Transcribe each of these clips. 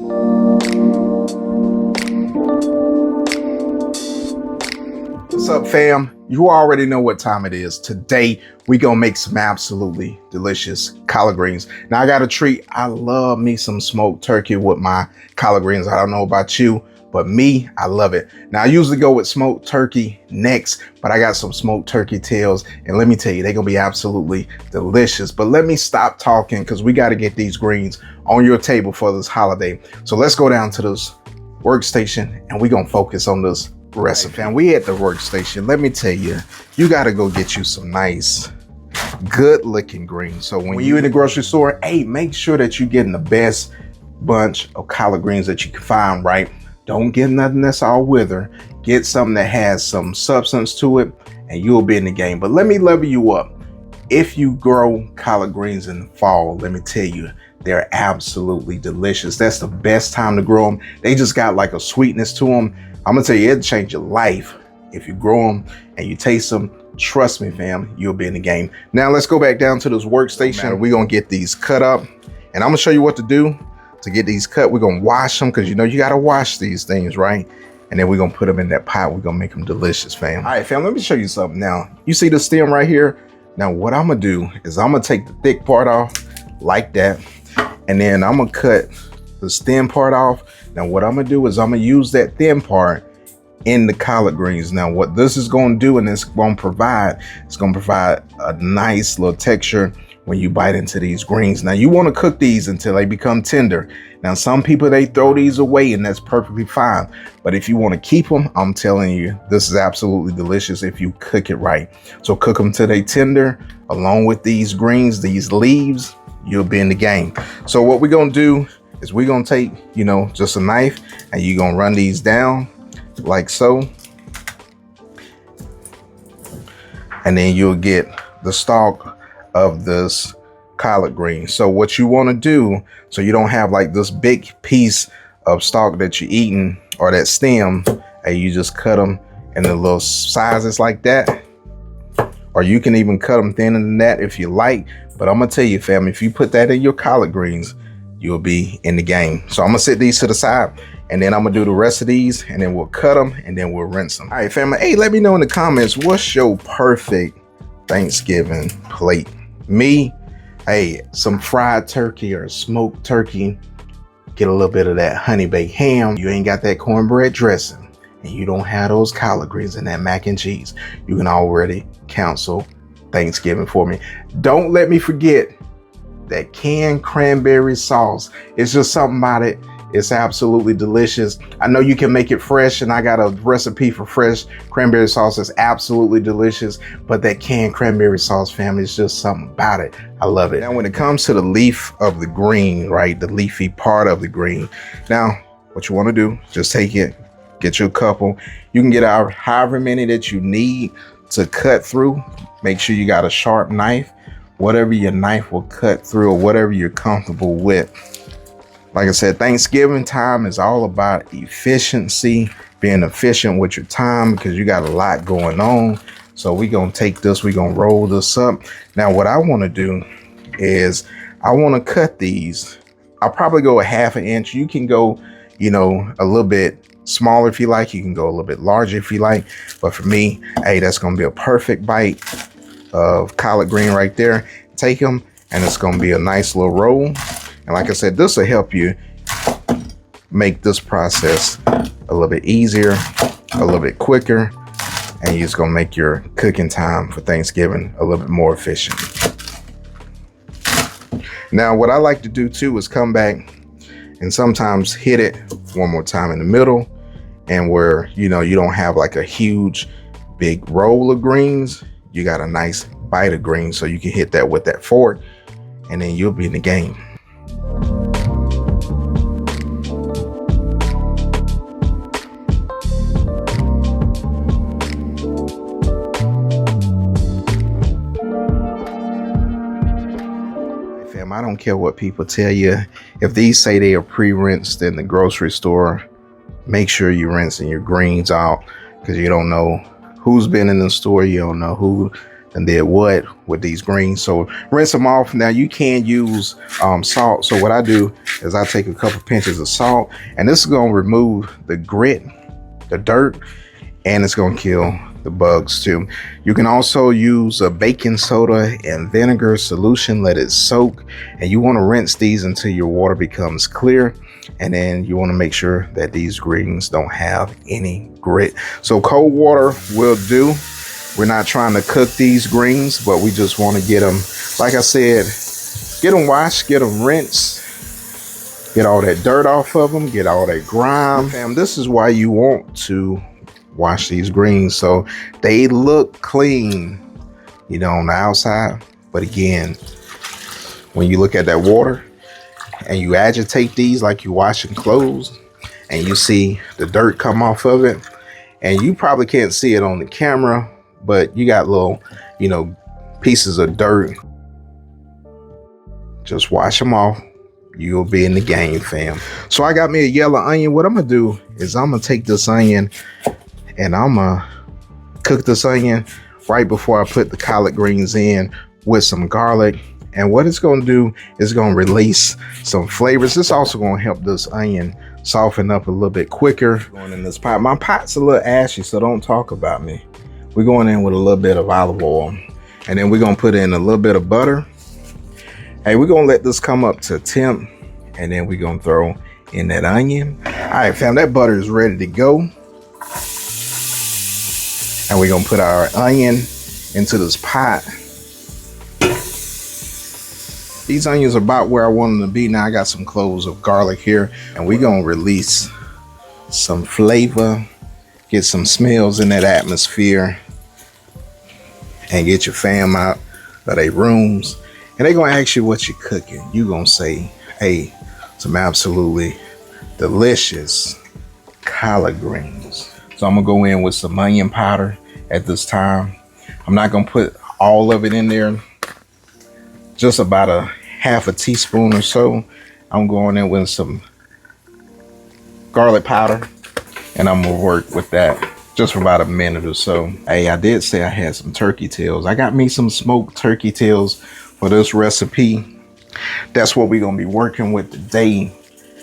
What's up, fam? You already know what time it is. Today, we gonna make some absolutely delicious collard greens. Now, I got a treat. I love me some smoked turkey with my collard greens. I don't know about you, but me, I love it. Now, I usually go with smoked turkey next, but I got some smoked turkey tails, and let me tell you, they're gonna be absolutely delicious. But let me stop talking, because we gotta get these greens on your table for this holiday. So let's go down to this workstation, and we're gonna focus on this recipe. And we at the workstation. Let me tell you, you got to go get you some nice, good looking greens. So when you in the grocery store, hey, make sure that you're getting the best bunch of collard greens that you can find, right? Don't get nothing that's all wither. Get something that has some substance to it, and you'll be in the game. But let me level you up. If you grow collard greens in the fall, let me tell you, they're absolutely delicious. That's the best time to grow them. They just got like a sweetness to them. I'm gonna tell you, it'll change your life if you grow them and you taste them. Trust me, fam, you'll be in the game. Now let's go back down to this workstation. We're gonna get these cut up, and I'm gonna show you what to do to get these cut. We're gonna wash them, because you know you gotta wash these things, right? And then we're gonna put them in that pot. We're gonna make them delicious, fam. All right, fam, let me show you something now. You see the stem right here? Now what I'm gonna do is I'm gonna take the thick part off like that, and then I'm gonna cut the stem part off. Now what I'm gonna do is I'm gonna use that thin part in the collard greens. Now what this is gonna do, and it's gonna provide a nice little texture when you bite into these greens. Now you wanna cook these until they become tender. Now some people, they throw these away, and that's perfectly fine. But if you wanna keep them, I'm telling you, this is absolutely delicious if you cook it right. So cook them till they tender, along with these greens, these leaves, you'll be in the game. So what we're gonna do is we're gonna take, you know, just a knife, and you're gonna run these down like so. And then you'll get the stalk of this collard green. So what you wanna do, so you don't have like this big piece of stalk that you're eating, or that stem, and you just cut them in the little sizes like that. Or you can even cut them thinner than that if you like. But I'm gonna tell you, fam, if you put that in your collard greens, you'll be in the game. So I'm gonna set these to the side, and then I'm gonna do the rest of these, and then we'll cut them, and then we'll rinse them. All right, family, hey, let me know in the comments, what's your perfect Thanksgiving plate? Me, hey, some fried turkey or smoked turkey. Get a little bit of that honey baked ham. You ain't got that cornbread dressing, and you don't have those collard greens and that mac and cheese. You can already cancel Thanksgiving for me. Don't let me forget that canned cranberry sauce. It's just something about it. It's absolutely delicious. I know you can make it fresh, and I got a recipe for fresh cranberry sauce that's absolutely delicious, but that canned cranberry sauce, family, is just something about it. I love it. Now, when it comes to the leaf of the green, right, the leafy part of the green, now what you want to do, just take it, get you a couple. You can get out however many that you need to cut through. Make sure you got a sharp knife, whatever your knife will cut through, or whatever you're comfortable with. Like I said, Thanksgiving time is all about efficiency, being efficient with your time, because you got a lot going on. So we're gonna take this, we're gonna roll this up. Now what I wanna do is I wanna cut these. I'll probably go a ½ inch. You can go, you know, a little bit smaller if you like. You can go a little bit larger if you like. But for me, hey, that's gonna be a perfect bite of collard green right there. Take them, and it's gonna be a nice little roll. And like I said, this will help you make this process a little bit easier, a little bit quicker, and you're just gonna make your cooking time for Thanksgiving a little bit more efficient. Now, what I like to do too is come back and sometimes hit it one more time in the middle, and where, you know, you don't have like a huge big roll of greens, you got a nice bite of greens, so you can hit that with that fork, and then you'll be in the game. Fam, I don't care what people tell you. If these say they are pre-rinsed in the grocery store, make sure you're rinsing your greens out, because you don't know who's been in the store. You don't know who and did what with these greens. So rinse them off. Now you can use salt. So what I do is I take a couple pinches of salt, and this is going to remove the grit, the dirt, and it's going to kill the bugs too. You can also use a baking soda and vinegar solution, let it soak, and you want to rinse these until your water becomes clear. And then you want to make sure that these greens don't have any grit. So cold water will do. We're not trying to cook these greens, but we just want to get them, like I said, get them washed, get them rinsed, get all that dirt off of them, get all that grime. Fam, this is why you want to wash these greens so they look clean, you know, on the outside. But again, when you look at that water and you agitate these like you washing clothes, and you see the dirt come off of it, and you probably can't see it on the camera, but you got little, you know, pieces of dirt. Just wash them off. You'll be in the game, fam. So I got me a yellow onion. What I'm gonna do is I'm gonna take this onion and I'm gonna cook this onion right before I put the collard greens in with some garlic. And what it's gonna do is gonna release some flavors. It's also gonna help this onion soften up a little bit quicker. Going in this pot. My pot's a little ashy, so don't talk about me. We're going in with a little bit of olive oil, and then we're gonna put in a little bit of butter. Hey, we're gonna let this come up to temp, and then we're gonna throw in that onion. All right, fam, that butter is ready to go. And we're gonna put our onion into this pot. These onions are about where I want them to be. Now I got some cloves of garlic here, and we're gonna release some flavor, get some smells in that atmosphere, and get your fam out of their rooms. And they're gonna ask you what you're cooking. You gonna say, hey, some absolutely delicious collard greens. So I'm gonna go in with some onion powder at this time. I'm not gonna put all of it in there, just about a half a teaspoon or so. I'm going in with some garlic powder, and I'm gonna work with that just for about a minute or so. Hey, I did say I had some turkey tails. I got me some smoked turkey tails for this recipe. That's what we're gonna be working with today.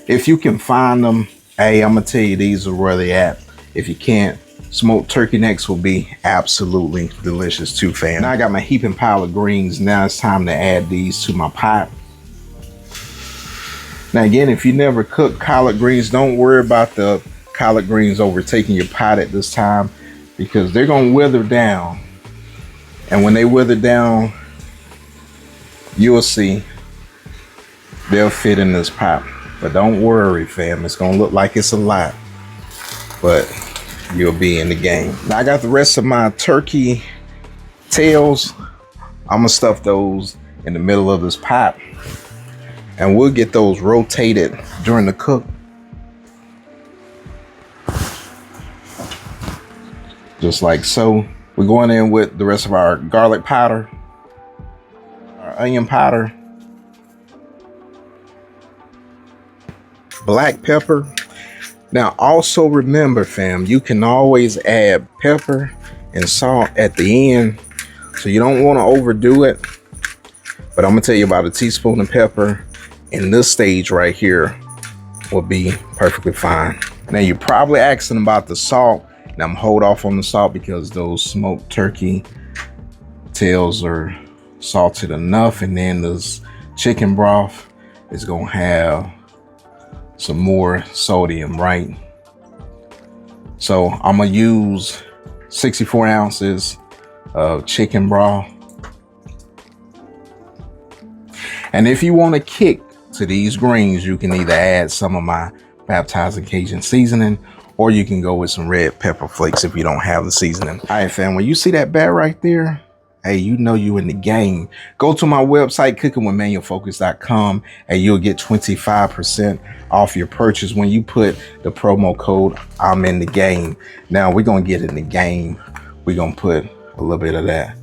If you can find them, hey, I'm gonna tell you these are where they at. If you can't, smoked turkey necks will be absolutely delicious too, fam. Now I got my heaping pile of greens. Now it's time to add these to my pot. Now again, if you never cooked collard greens, don't worry about the collard greens overtaking your pot at this time, because they're gonna wither down. And when they wither down, you'll see they'll fit in this pot. But don't worry, fam, it's gonna look like it's a lot, but you'll be in the game. Now I got the rest of my turkey tails. I'm gonna stuff those in the middle of this pot, and we'll get those rotated during the cook. Just like so. We're going in with the rest of our garlic powder, our onion powder, black pepper. Now also remember, fam, you can always add pepper and salt at the end, so you don't want to overdo it. But I'm gonna tell you, about a teaspoon of pepper in this stage right here will be perfectly fine. Now you're probably asking about the salt. Now I'm hold off on the salt because those smoked turkey tails are salted enough, and then this chicken broth is gonna have some more sodium, right? So I'm gonna use 64 ounces of chicken broth. And if you want to kick to these greens, you can either add some of my baptizing Cajun seasoning, or you can go with some red pepper flakes if you don't have the seasoning. All right, fam, when you see that bat right there, hey, you know you in the game. Go to my website, cookingwithmanualfocus.com, and you'll get 25% off your purchase when you put the promo code I'm in the game. Now we're gonna get in the game. We're gonna put a little bit of that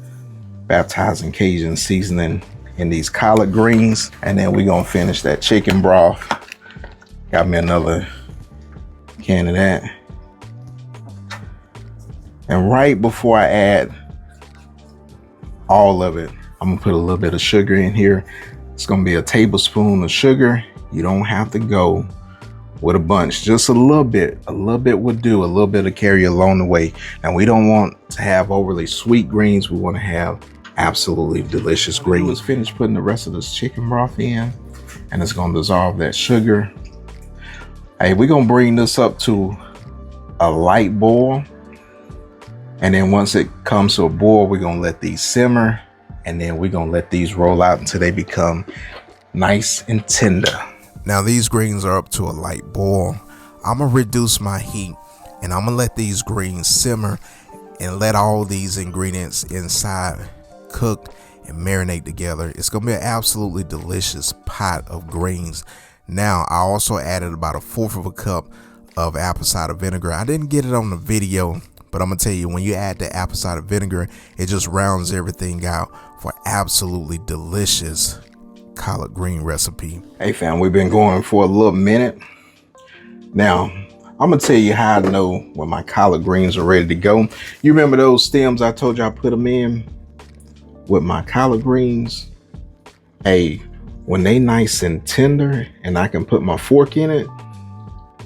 baptizing Cajun seasoning in these collard greens, and then we're gonna finish that chicken broth. Got me another can of that. And right before I add all of it. I'm gonna put a little bit of sugar in here. It's gonna be a tablespoon of sugar. You don't have to go with a bunch, just a little bit would do. A little bit to carry along the way. Now we don't want to have overly sweet greens. We want to have absolutely delicious greens. Let's finish putting the rest of this chicken broth in, and it's gonna dissolve that sugar. Hey, we're gonna bring this up to a light boil, and then once it comes to a boil, we're gonna let these simmer, and then we're gonna let these roll out until they become nice and tender. Now these greens are up to a light boil. I'm gonna reduce my heat, and I'm gonna let these greens simmer and let all these ingredients inside cook and marinate together. It's gonna be an absolutely delicious pot of greens. Now I also added about 1/4 cup of apple cider vinegar. I didn't get it on the video, but I'm gonna tell you, when you add the apple cider vinegar, it just rounds everything out for absolutely delicious collard green recipe. Hey fam, we've been going for a little minute. Now, I'm gonna tell you how I know when my collard greens are ready to go. You remember those stems I told you I put them in with my collard greens? Hey, when they nice and tender and I can put my fork in it,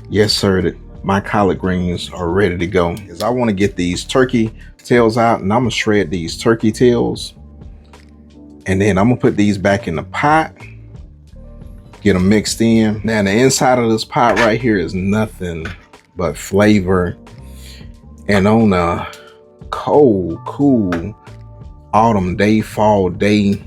yes sir, my collard greens are ready to go. Because I want to get these turkey tails out, and I'm gonna shred these turkey tails. And then I'm gonna put these back in the pot, get them mixed in. Now the inside of this pot right here is nothing but flavor. And on a cold, cool autumn day, fall day,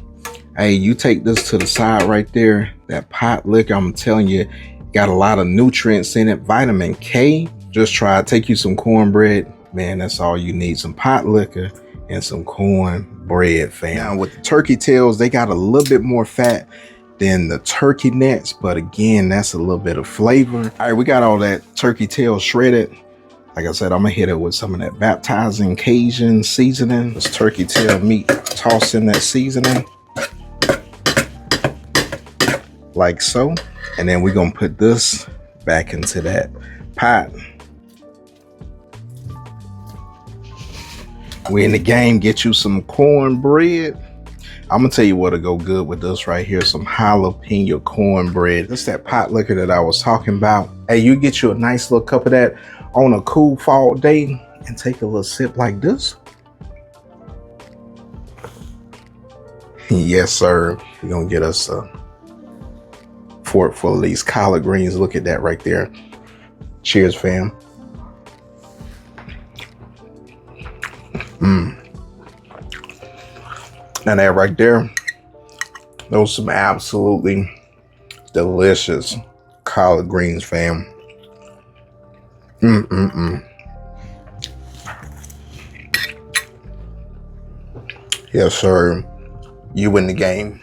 hey, you take this to the side right there, that pot liquor, I'm telling you, got a lot of nutrients in it, vitamin K. Just try it. Take you some cornbread, man, that's all you need, some pot liquor and some cornbread, fam. Now with the turkey tails, they got a little bit more fat than the turkey necks, but again, that's a little bit of flavor. All right, we got all that turkey tail shredded. Like I said, I'm gonna hit it with some of that baptizing Cajun seasoning. This turkey tail meat, toss in that seasoning like so. And then we're gonna put this back into that pot. We in the game, get you some cornbread. I'm gonna tell you what'll go good with this right here, some jalapeno cornbread. That's that pot liquor that I was talking about. Hey, you get you a nice little cup of that on a cool fall day and take a little sip like this. Yes, sir. We're gonna get us a fork full of these collard greens. Look at that right there. Cheers, fam. Now that right there, those some absolutely delicious collard greens, fam. Yes, sir. You win the game.